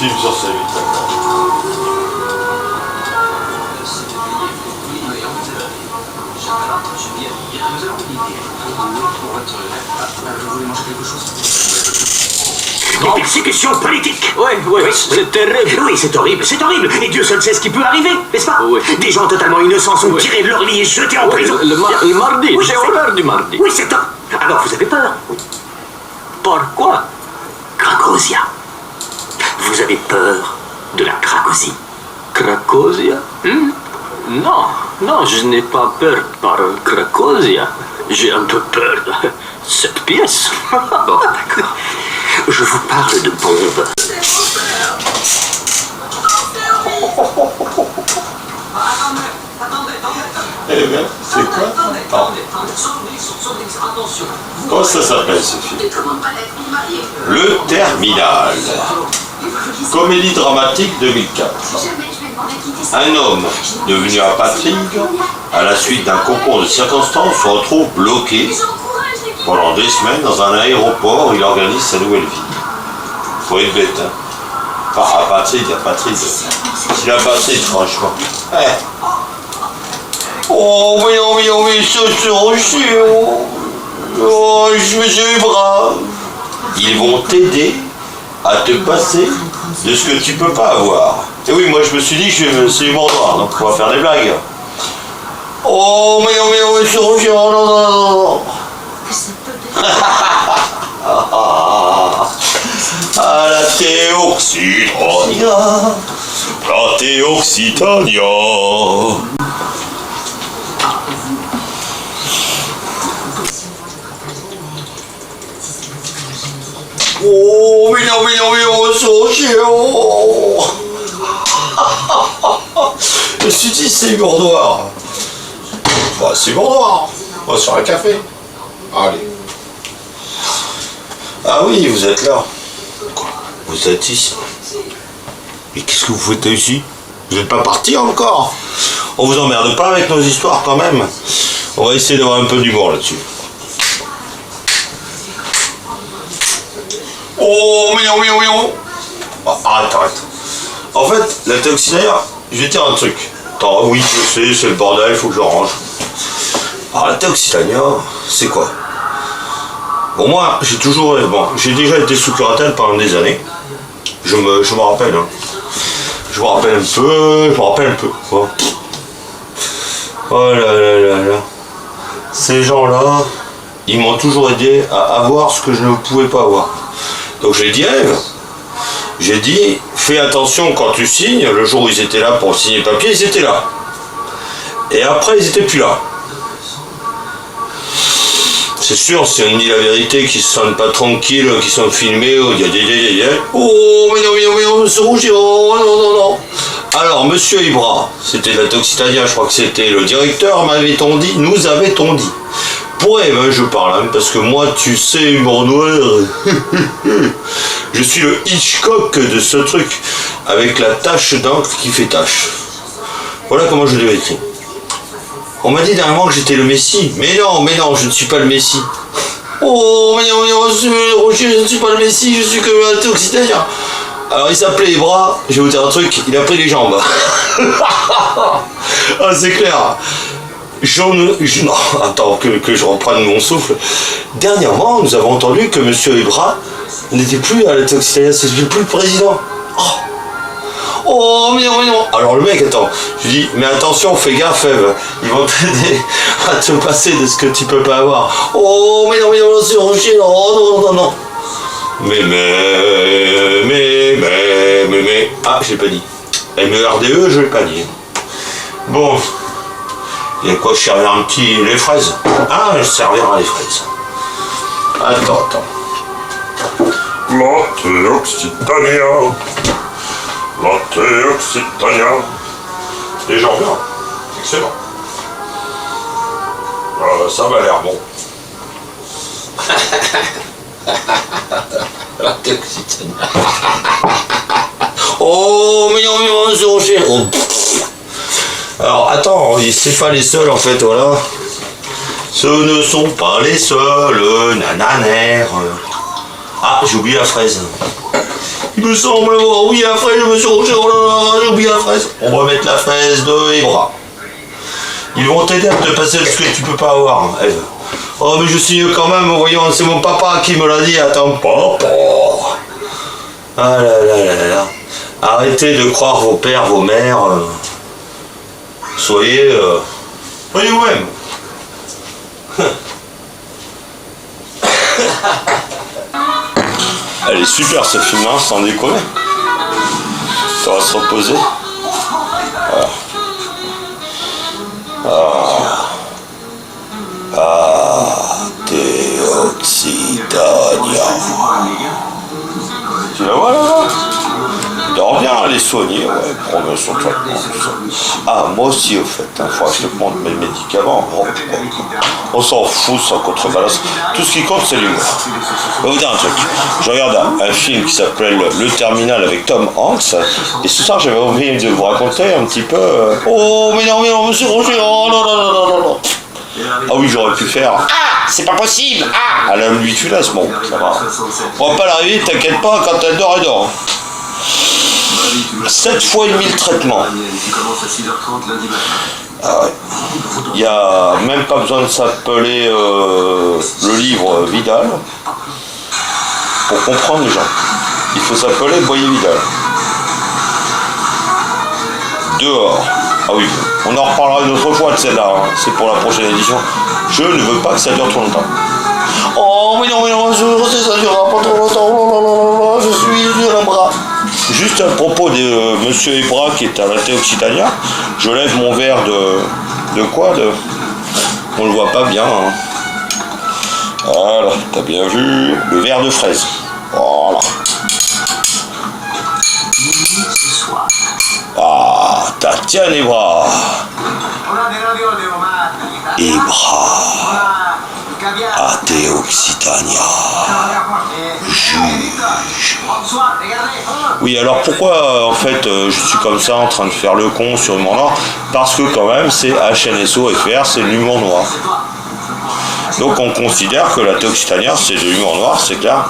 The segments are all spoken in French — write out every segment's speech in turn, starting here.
film sur sa vie, d'accord. Des persécutions politiques. Oui, c'est terrible. Oui, c'est horrible, c'est horrible. Et Dieu seul sait ce qui peut arriver, n'est-ce pas? Oui. Des gens totalement innocents sont tirés de leur lit et jetés en prison. Le mardi, Oui, j'ai horreur du mardi. Oui, c'est un... Alors vous avez peur? Pourquoi? Cracosia. Vous avez peur de la Cracosie? Cracosia? Non, je n'ai pas peur par Cracosia. J'ai un peu peur de cette pièce. Bon, d'accord. Je vous parle de bombes. Eh bien, c'est quoi? Comment ça s'appelle ce film? Le Terminal. Comédie dramatique 2004. Un homme devenu apatride, à la suite d'un concours de circonstances, se retrouve bloqué pendant 2 semaines dans un aéroport où il organise sa nouvelle vie. Faut être bête, hein. Enfin, apatride, C'est l'apatride, franchement. Oh, mais ça c'est rocher. Oh, je me suis bras. Ils vont t'aider à te passer de ce que tu peux pas avoir. Et oui, moi je me suis dit que c'est humour noir, donc on va faire des blagues. Oh, mais c'est rocher. Non. Ah, la Théoccitania. La Théoccitania. Oh, mais non, c'est rocher. Je me suis dit, c'est humour noir. Bah, c'est humour noir. On va se faire un café. Allez. Ah oui, vous êtes là. Quoi? Vous êtes ici. Mais qu'est-ce que vous faites ici? Vous n'êtes pas parti encore? On vous emmerde pas avec nos histoires quand même. On va essayer d'avoir un peu d'humour là-dessus. Oh, mais non. Oh, arrête. En fait, la Théoccitania, je vais te dire un truc. Attends, oui, je sais, c'est le bordel, il faut que je range. Alors, la Théoccitania, c'est quoi? Bon, moi, j'ai déjà été sous curatelle pendant des années. Je me rappelle, hein. Je me rappelle un peu. Quoi. Oh là. Ces gens-là, ils m'ont toujours aidé à avoir ce que je ne pouvais pas avoir. Donc j'ai dit, Ève, fais attention quand tu signes. Le jour où ils étaient là pour signer le papier, ils étaient là. Et après, ils étaient plus là. C'est sûr, si on dit la vérité, qu'ils se sentent pas tranquilles, qu'ils sont filmés, oh, mais non, c'est rouge, non. Alors, monsieur Ibra, c'était la Théoccitania, je crois que c'était le directeur, nous avait-on dit. Pour Ève, je parle, hein, parce que moi, tu sais, humour noir, je suis le Hitchcock de ce truc, avec la tache d'encre qui fait tache. Voilà comment je l'ai écrit. On m'a dit dernièrement que j'étais le Messie. Mais non, je ne suis pas le Messie. Oh, mais non, Roger, je ne suis pas le Messie, je suis que la Théoccitania. Alors il s'appelait Ibra, je vais vous dire un truc, il a pris les jambes. Ah, c'est clair. Non, attends, que je reprenne mon souffle. Dernièrement, nous avons entendu que monsieur Ibra n'était plus à la Théoccitania, c'était plus le président. Oh, mais non. Alors le mec, attends, je lui dis, mais attention, fais gaffe, Ève, ils vont t'aider à te passer de ce que tu peux pas avoir. Oh, mais non, c'est rocher, non. Mais. Ah, je l'ai pas dit. MERDE, je l'ai pas dit. Bon. Il y a quoi, je servirai les fraises? Ah, je servirai les fraises. Attends. La Théoccitania. La Théoccitania. Déjà bien. Excellent. Ça m'a l'air bon. La Théoccitania. Oh, mais non, c'est rocher. Oh. Alors, attends, c'est pas les seuls, en fait, voilà. Ce ne sont pas les seuls, nananères. Ah, j'ai oublié la fraise. Il me semble avoir oublié la fraise, je me suis rangé, oh là là, j'ai oublié la fraise. On va mettre la fraise de Ebra. Ils vont t'aider à te passer ce que tu peux pas avoir, Eve. Oh, mais je signe quand même, voyons, c'est mon papa qui me l'a dit, attends, papa. Ah là là là là. Arrêtez de croire vos pères, vos mères. Soyez vous-même. Elle est super ce film, hein, sans déconner. Ça va se reposer. Déoxydania. Tu la vois là? Il dort bien, elle est soignée, ouais, promotion de traitement, tout ça. Ah, moi aussi, au fait, il faudra que je te prenne mes médicaments. On s'en fout, ça contrebalance. Tout ce qui compte, c'est l'humour. Je vais vous dire un truc. Je regarde un film qui s'appelle Le Terminal avec Tom Hanks, et ce soir, j'avais envie de vous raconter un petit peu. Oh, mais non, monsieur Roger, oh non, non, non, non, non. Ah oui, j'aurais pu faire. Ah, c'est pas possible. Ah, elle a lui tu laisses, bon, ça va. On va pas l'arriver, t'inquiète pas, quand elle dort, elle dort. 7 fois et demi le traitement. Ah ouais. Il n'y a même pas besoin de s'appeler le livre Vidal pour comprendre les gens. Il faut s'appeler Boyer Vidal. Dehors. Ah oui, on en reparlera une autre fois de celle-là, hein. C'est pour la prochaine édition. Je ne veux pas que ça dure trop longtemps. Oh mais non, ça durera pas trop longtemps. Oh là là, je suis dur à bras. Juste à propos de Monsieur Ebra qui est à la Occitania, je lève mon verre de quoi on le voit pas bien. Hein. Voilà, t'as bien vu le verre de fraise. Voilà. Ah, Tatiana Ebra. Ebra. AT Occitania. Juge. Oui, alors pourquoi en fait je suis comme ça en train de faire le con sur l'humour noir? Parce que quand même c'est HNSO-FR, c'est de l'humour noir. Donc on considère que la Occitania c'est de l'humour noir, c'est clair.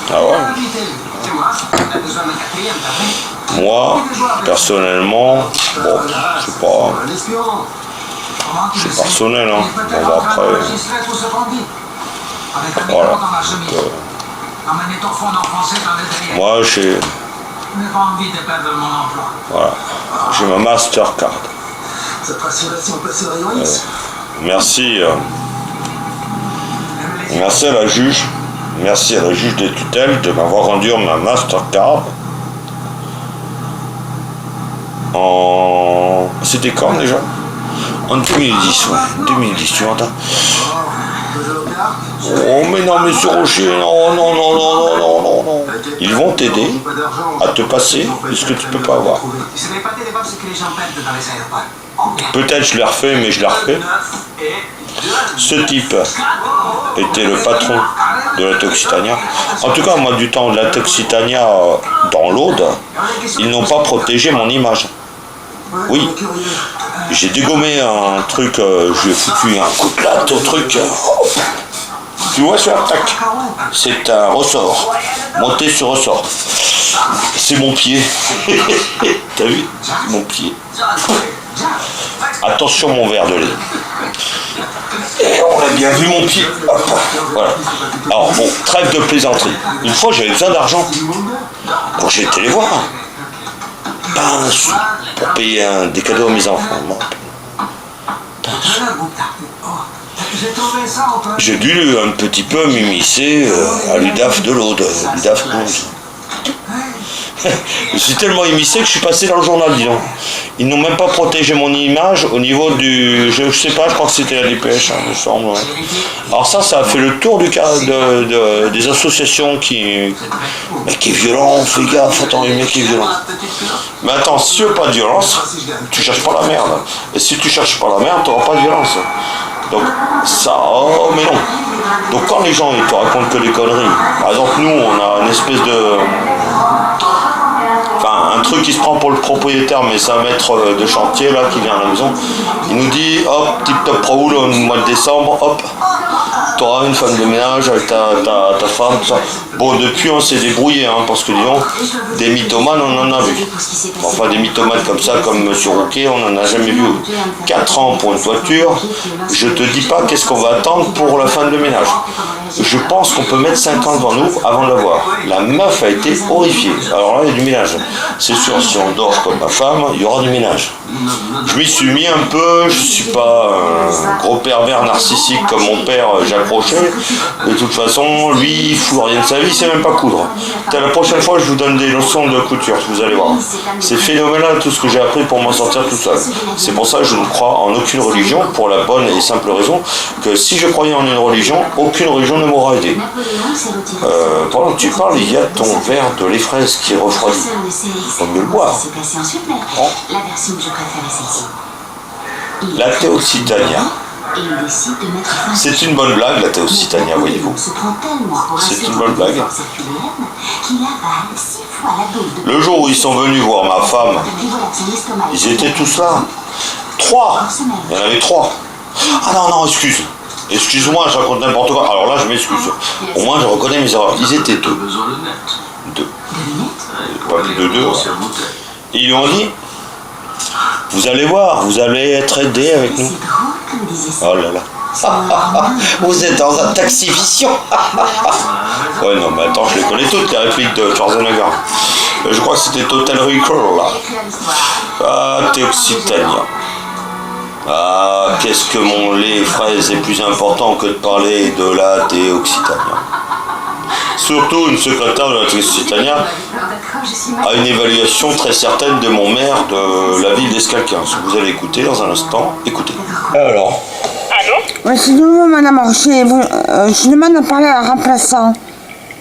Ah ouais. Moi, personnellement, bon, je sais pas. C'est personnel, hein. Bon, bah, après. Voilà. Donc, moi, j'ai. Voilà. J'ai ma Mastercard. Merci. Merci à la juge. Merci à la juge des tutelles de m'avoir rendu ma Mastercard. C'était quand déjà? En 2010, ouais. 2010, tu entends? Oh mais non, monsieur Rocher, non, non, non, non, non, non, non, non. Ils vont t'aider à te passer ce que tu peux pas avoir. Peut-être je l'ai refait, mais je l'ai refait. Ce type était le patron de la Occitania. En tout cas, moi, du temps de la Occitania dans l'Aude, ils n'ont pas protégé mon image. Oui, j'ai dégommé un truc, je lui ai foutu un coup de latte au truc. Tu vois ça, tac. C'est un ressort, monté sur ressort. C'est mon pied. T'as vu? Mon pied. Attention mon verre de lait. Et on a bien vu mon pied. Hop, voilà. Alors bon, trêve de plaisanterie. Une fois j'avais besoin d'argent. Donc j'ai été les voir. Pas un sou pour payer des cadeaux à mes enfants. Bon. J'ai dû un petit peu m'immiscer à l'UDAF de l'Aude, l'UDAF 11. Je suis tellement immiscé que je suis passé dans le journal, disons. Ils n'ont même pas protégé mon image au niveau du... Je sais pas, je crois que c'était la dépêche, hein, il me semble. Ouais. Alors ça a fait le tour des associations qui... Mais qui est violent, fais gaffe, attends, le mec qui est violent. Mais attends, si tu veux pas de violence, tu cherches pas la merde. Et si tu cherches pas la merde, tu n'auras pas de violence. Donc ça, oh mais non. Donc quand les gens ils te racontent que des conneries, par exemple nous on a une espèce de... Enfin, un truc qui se prend pour le propriétaire, mais c'est un maître de chantier là qui vient à la maison. Il nous dit hop, tip top Raoul au mois de décembre, hop, toi, une femme de ménage avec ta femme, tout ça. Bon, depuis, on s'est débrouillé, hein, parce que disons, des mythomanes, on en a vu. Enfin, des mythomanes comme ça, comme M. Rouquet, on n'en a jamais vu. 4 ans pour une voiture, je te dis pas qu'est-ce qu'on va attendre pour la femme de ménage. Je pense qu'on peut mettre 5 ans devant nous avant de la voir. La meuf a été horrifiée. Alors là, il y a du ménage. C'est sûr, si on dort comme ma femme, il y aura du ménage. Je m'y suis mis un peu, je suis pas un gros pervers narcissique comme mon père Jacques Rochet. De toute façon, lui, il fout rien de sa vie, il sait même pas coudre. La prochaine fois, je vous donne des leçons de couture, vous allez voir. C'est phénoménal tout ce que j'ai appris pour m'en sortir tout seul. C'est pour ça que je ne crois en aucune religion, pour la bonne et simple raison que si je croyais en une religion, aucune religion ne m'aura aidé. Pendant que tu parles, il y a ton verre de lait fraise qui est refroidi. Faut mieux le boire. Oh. La Théoccitania. C'est une bonne blague, la Théoccitania, voyez-vous. C'est une bonne blague. Le jour où ils sont venus voir ma femme, ils étaient tous là. 3. Il y en avait 3. Ah non, excuse. Excuse-moi, je raconte n'importe quoi. Alors là, je m'excuse. Au moins, je reconnais mes erreurs. Ils étaient 2. 2. Pas plus de 2. Et ils lui ont dit, vous allez voir, vous allez être aidés avec nous. Oh là là. Vous êtes dans un taxivision. Ouais, non, mais attends, je les connais toutes, les répliques de Schwarzenegger. Je crois que c'était Total Recall, là. Ah, Théoccitania. Ah, qu'est-ce que mon lait fraise est plus important que de parler de la Théoccitania. Surtout, une secrétaire de la Théoccitania a une évaluation très certaine de mon maire de la ville d'Escalquin. Si vous allez écouter dans un instant, écoutez. Alors. Allô? Oui, c'est nouveau, madame Rocher. Je demande de parler à un remplaçant.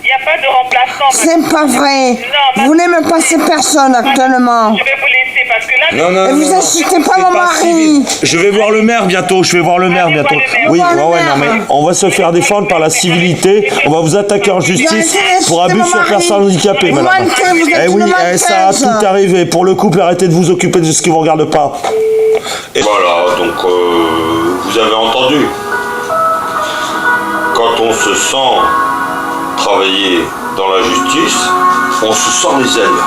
Il n'y a pas de remplaçant. C'est pas vrai. Non, Vous voulez me passer personne actuellement. Je vais vous laisser parce que là... Et vous insultez pas mon mari. Je vais voir le maire bientôt, je vais voir le maire Allez bientôt. voir le maire. Oui, Voir le ouais, maire. non mais on va se faire défendre par la civilité, on va vous attaquer en justice pour abus sur personnes handicapées, Vous madame. mentez, vous êtes Eh oui, une ça a menteuse. tout arrivé. Pour le couple, arrêtez de vous occuper de ce qui vous regarde pas. Et voilà, donc vous avez entendu. Quand on se sent travailler dans la justice, on se sent les ailes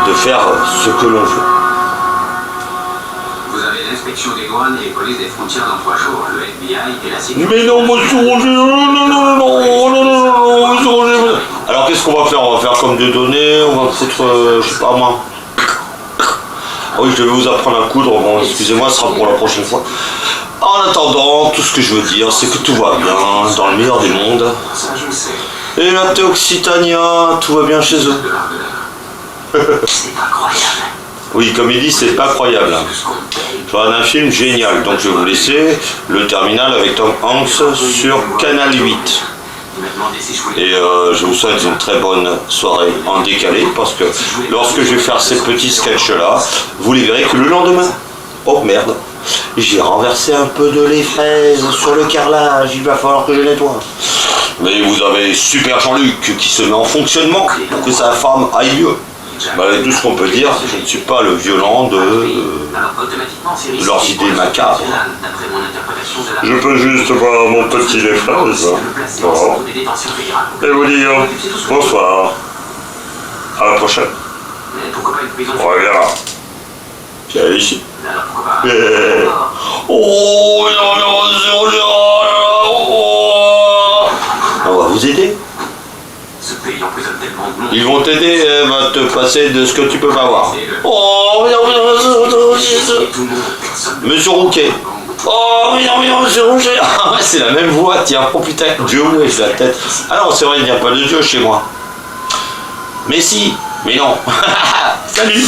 de faire ce que l'on veut. Vous avez l'inspection des douanes et police des frontières dans 3 jours, le FBI et la sécurité. Mais non, monsieur Roger, non, monsieur Roger. Alors qu'est-ce qu'on va faire? On va faire comme des données, on va peut-être, je sais pas moi. Ah oui, je vais vous apprendre à coudre, bon, excusez-moi, ce sera pour la prochaine fois. En attendant, tout ce que je veux dire, c'est que tout va bien, dans le meilleur des mondes. Ça, je le sais. Et la Théoccitania, tout va bien chez eux. C'est incroyable. Oui, comme il dit, c'est pas croyable. Je regarde un film génial, donc je vais vous laisser le terminal avec Tom Hanks sur Canal 8. Et je vous souhaite une très bonne soirée en décalé, parce que lorsque je vais faire ces petits sketchs-là, vous les verrez que le lendemain. Oh merde, j'ai renversé un peu de lait fraise sur le carrelage, il va falloir que je nettoie. Mais vous avez Super Jean-Luc qui se met en fonctionnement pour que sa femme aille mieux. Malgré tout ce qu'on peut dire, je ne suis pas le violent de leurs idées macabres. Je peux juste boire mon petit lait fraise. Voilà. Et vous dire bonsoir. À la prochaine. On revient là. Viens ici. Oh, on va vous aider. Ils vont t'aider, elle va te passer de ce que tu peux pas voir. Oh, monsieur Rouquet. Oh, monsieur Rouquet. C'est la même voix, tiens. Oh putain, Dieu, ouais, j'ai la tête. Ah non, c'est vrai, il n'y a pas de Dieu chez moi. Mais si, mais non. Salut.